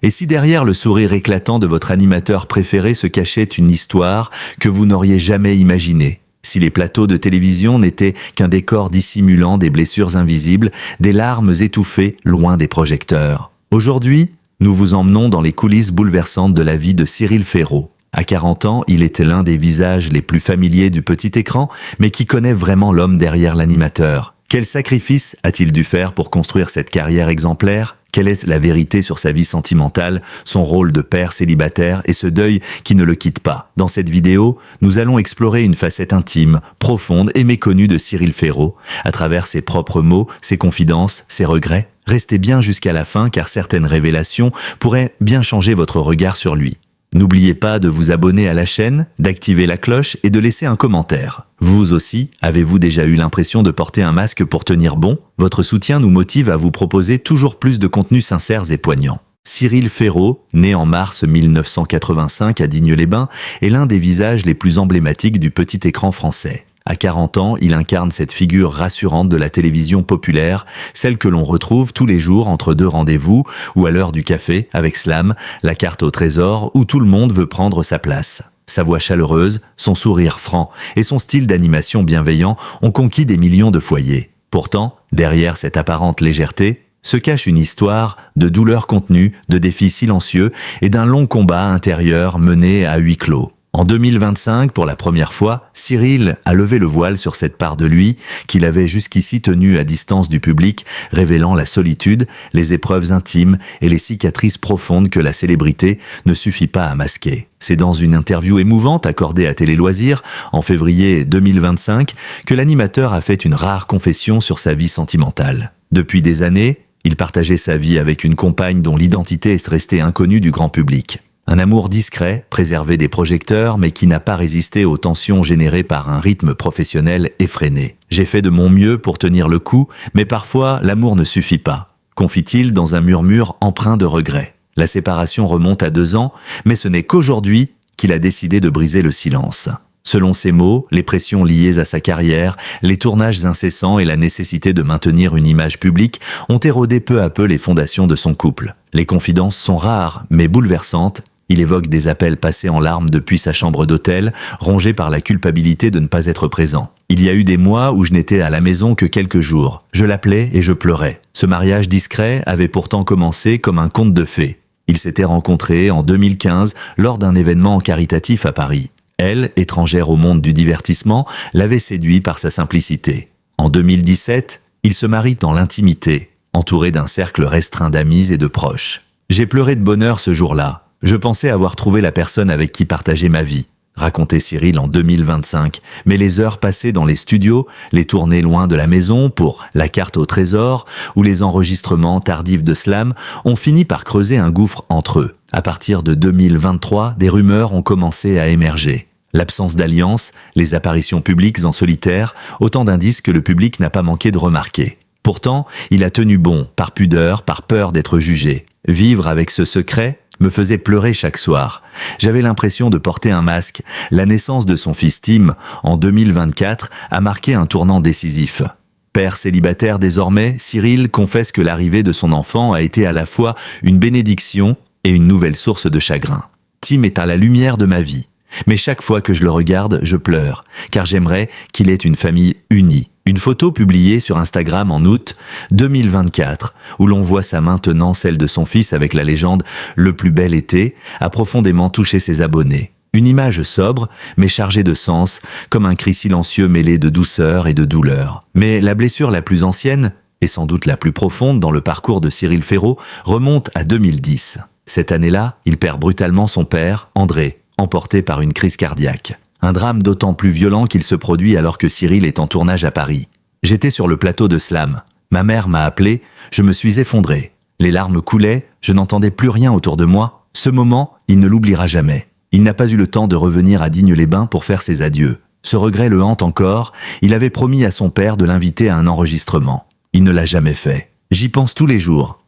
Et si derrière le sourire éclatant de votre animateur préféré se cachait une histoire que vous n'auriez jamais imaginée? Si les plateaux de télévision n'étaient qu'un décor dissimulant des blessures invisibles, des larmes étouffées loin des projecteurs. Aujourd'hui, nous vous emmenons dans les coulisses bouleversantes de la vie de Cyril Ferraud. À 40 ans, il était l'un des visages les plus familiers du petit écran, mais qui connaît vraiment l'homme derrière l'animateur? Quel sacrifice a-t-il dû faire pour construire cette carrière exemplaire? Quelle est la vérité sur sa vie sentimentale, son rôle de père célibataire et ce deuil qui ne le quitte pas? Dans cette vidéo, nous allons explorer une facette intime, profonde et méconnue de Cyril Ferraud, à travers ses propres mots, ses confidences, ses regrets. Restez bien jusqu'à la fin car certaines révélations pourraient bien changer votre regard sur lui. N'oubliez pas de vous abonner à la chaîne, d'activer la cloche et de laisser un commentaire. Vous aussi, avez-vous déjà eu l'impression de porter un masque pour tenir bon? Votre soutien nous motive à vous proposer toujours plus de contenus sincères et poignants. Cyril Ferraud, né en mars 1985 à Digne-les-Bains, est l'un des visages les plus emblématiques du petit écran français. À 40 ans, il incarne cette figure rassurante de la télévision populaire, celle que l'on retrouve tous les jours entre deux rendez-vous ou à l'heure du café avec Slam, la carte au trésor où tout le monde veut prendre sa place. Sa voix chaleureuse, son sourire franc et son style d'animation bienveillant ont conquis des millions de foyers. Pourtant, derrière cette apparente légèreté, se cache une histoire de douleurs contenues, de défis silencieux et d'un long combat intérieur mené à huis clos. En 2025, pour la première fois, Cyril a levé le voile sur cette part de lui qu'il avait jusqu'ici tenue à distance du public, révélant la solitude, les épreuves intimes et les cicatrices profondes que la célébrité ne suffit pas à masquer. C'est dans une interview émouvante accordée à Télé Loisirs en février 2025 que l'animateur a fait une rare confession sur sa vie sentimentale. Depuis des années, il partageait sa vie avec une compagne dont l'identité est restée inconnue du grand public. Un amour discret, préservé des projecteurs, mais qui n'a pas résisté aux tensions générées par un rythme professionnel effréné. J'ai fait de mon mieux pour tenir le coup, mais parfois l'amour ne suffit pas, confie-t-il dans un murmure empreint de regret. La séparation remonte à 2 ans, mais ce n'est qu'aujourd'hui qu'il a décidé de briser le silence. Selon ses mots, les pressions liées à sa carrière, les tournages incessants et la nécessité de maintenir une image publique ont érodé peu à peu les fondations de son couple. Les confidences sont rares, mais bouleversantes. Il évoque des appels passés en larmes depuis sa chambre d'hôtel, rongé par la culpabilité de ne pas être présent. Il y a eu des mois où je n'étais à la maison que quelques jours. Je l'appelais et je pleurais. Ce mariage discret avait pourtant commencé comme un conte de fées. Ils s'étaient rencontrés en 2015 lors d'un événement caritatif à Paris. Elle, étrangère au monde du divertissement, l'avait séduit par sa simplicité. En 2017, ils se marient dans l'intimité, entourés d'un cercle restreint d'amis et de proches. J'ai pleuré de bonheur ce jour-là. Je pensais avoir trouvé la personne avec qui partager ma vie, racontait Cyril en 2025. Mais les heures passées dans les studios, les tournées loin de la maison pour La carte au trésor ou les enregistrements tardifs de Slam ont fini par creuser un gouffre entre eux. À partir de 2023, des rumeurs ont commencé à émerger. L'absence d'alliance, les apparitions publiques en solitaire, autant d'indices que le public n'a pas manqué de remarquer. Pourtant, il a tenu bon, par pudeur, par peur d'être jugé. Vivre avec ce secret me faisait pleurer chaque soir. J'avais l'impression de porter un masque. La naissance de son fils Tim, en 2024, a marqué un tournant décisif. Père célibataire désormais, Cyril confesse que l'arrivée de son enfant a été à la fois une bénédiction et une nouvelle source de chagrin. Tim est à la lumière de ma vie. Mais chaque fois que je le regarde, je pleure, car j'aimerais qu'il ait une famille unie. Une photo publiée sur Instagram en août 2024, où l'on voit sa main tenant celle de son fils avec la légende « Le plus bel été » a profondément touché ses abonnés. Une image sobre, mais chargée de sens, comme un cri silencieux mêlé de douceur et de douleur. Mais la blessure la plus ancienne, et sans doute la plus profonde dans le parcours de Cyril Ferraud, remonte à 2010. Cette année-là, il perd brutalement son père, André, emporté par une crise cardiaque. Un drame d'autant plus violent qu'il se produit alors que Cyril est en tournage à Paris. J'étais sur le plateau de Slam. Ma mère m'a appelé, je me suis effondré. Les larmes coulaient, je n'entendais plus rien autour de moi. Ce moment, il ne l'oubliera jamais. Il n'a pas eu le temps de revenir à Digne-les-Bains pour faire ses adieux. Ce regret le hante encore, il avait promis à son père de l'inviter à un enregistrement. Il ne l'a jamais fait. J'y pense tous les jours.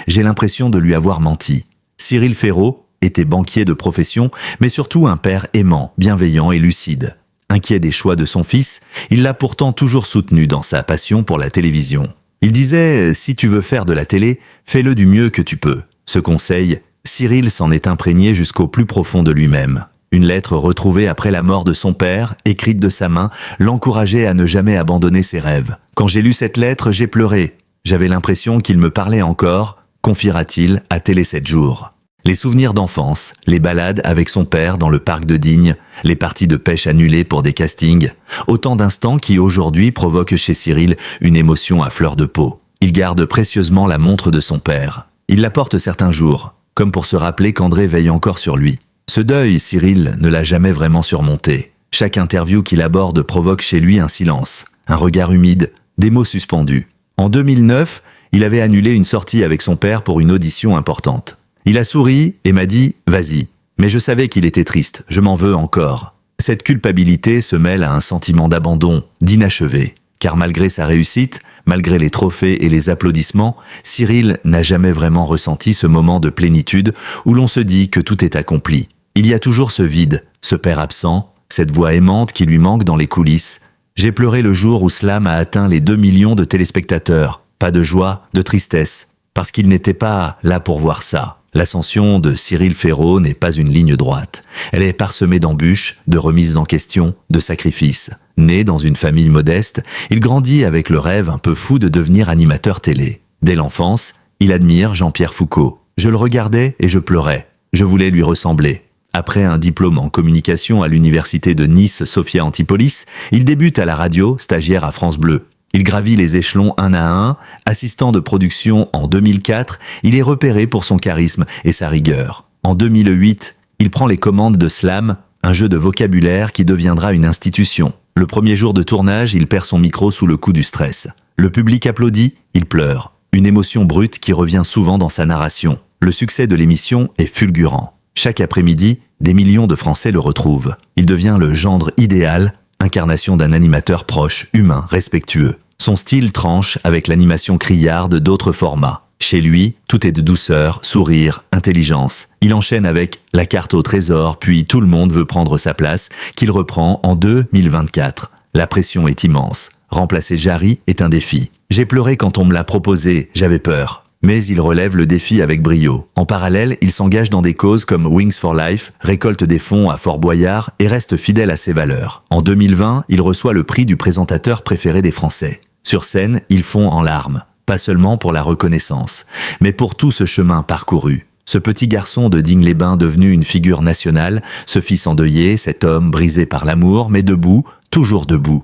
J'ai l'impression de lui avoir menti. Cyril Ferraud était banquier de profession, mais surtout un père aimant, bienveillant et lucide. Inquiet des choix de son fils, il l'a pourtant toujours soutenu dans sa passion pour la télévision. Il disait « Si tu veux faire de la télé, fais-le du mieux que tu peux ». Ce conseil, Cyril s'en est imprégné jusqu'au plus profond de lui-même. Une lettre retrouvée après la mort de son père, écrite de sa main, l'encourageait à ne jamais abandonner ses rêves. « Quand j'ai lu cette lettre, j'ai pleuré. J'avais l'impression qu'il me parlait encore », confiera-t-il à Télé 7 jours. Les souvenirs d'enfance, les balades avec son père dans le parc de Digne, les parties de pêche annulées pour des castings, autant d'instants qui aujourd'hui provoquent chez Cyril une émotion à fleur de peau. Il garde précieusement la montre de son père. Il la porte certains jours, comme pour se rappeler qu'André veille encore sur lui. Ce deuil, Cyril ne l'a jamais vraiment surmonté. Chaque interview qu'il aborde provoque chez lui un silence, un regard humide, des mots suspendus. En 2009, il avait annulé une sortie avec son père pour une audition importante. Il a souri et m'a dit « Vas-y ». Mais je savais qu'il était triste, je m'en veux encore. Cette culpabilité se mêle à un sentiment d'abandon, d'inachevé. Car malgré sa réussite, malgré les trophées et les applaudissements, Cyril n'a jamais vraiment ressenti ce moment de plénitude où l'on se dit que tout est accompli. Il y a toujours ce vide, ce père absent, cette voix aimante qui lui manque dans les coulisses. J'ai pleuré le jour où Slam a atteint les 2 millions de téléspectateurs. Pas de joie, de tristesse, parce qu'il n'était pas là pour voir ça. L'ascension de Cyril Ferraud n'est pas une ligne droite. Elle est parsemée d'embûches, de remises en question, de sacrifices. Né dans une famille modeste, il grandit avec le rêve un peu fou de devenir animateur télé. Dès l'enfance, il admire Jean-Pierre Foucault. Je le regardais et je pleurais. Je voulais lui ressembler. Après un diplôme en communication à l'université de Nice Sophia Antipolis, il débute à la radio, stagiaire à France Bleu. Il gravit les échelons un à un, assistant de production en 2004, il est repéré pour son charisme et sa rigueur. En 2008, il prend les commandes de Slam, un jeu de vocabulaire qui deviendra une institution. Le premier jour de tournage, il perd son micro sous le coup du stress. Le public applaudit, il pleure. Une émotion brute qui revient souvent dans sa narration. Le succès de l'émission est fulgurant. Chaque après-midi, des millions de Français le retrouvent. Il devient le gendre idéal, incarnation d'un animateur proche, humain, respectueux. Son style tranche avec l'animation criarde d'autres formats. Chez lui, tout est de douceur, sourire, intelligence. Il enchaîne avec La carte au trésor, puis Tout le monde veut prendre sa place, qu'il reprend en 2024. La pression est immense. Remplacer Jarry est un défi. J'ai pleuré quand on me l'a proposé, j'avais peur. Mais il relève le défi avec brio. En parallèle, il s'engage dans des causes comme Wings for Life, récolte des fonds à Fort Boyard et reste fidèle à ses valeurs. En 2020, il reçoit le prix du présentateur préféré des Français. Sur scène, il fond en larmes. Pas seulement pour la reconnaissance, mais pour tout ce chemin parcouru. Ce petit garçon de Digne-les-Bains devenu une figure nationale, ce fils endeuillé, cet homme brisé par l'amour, mais debout, toujours debout.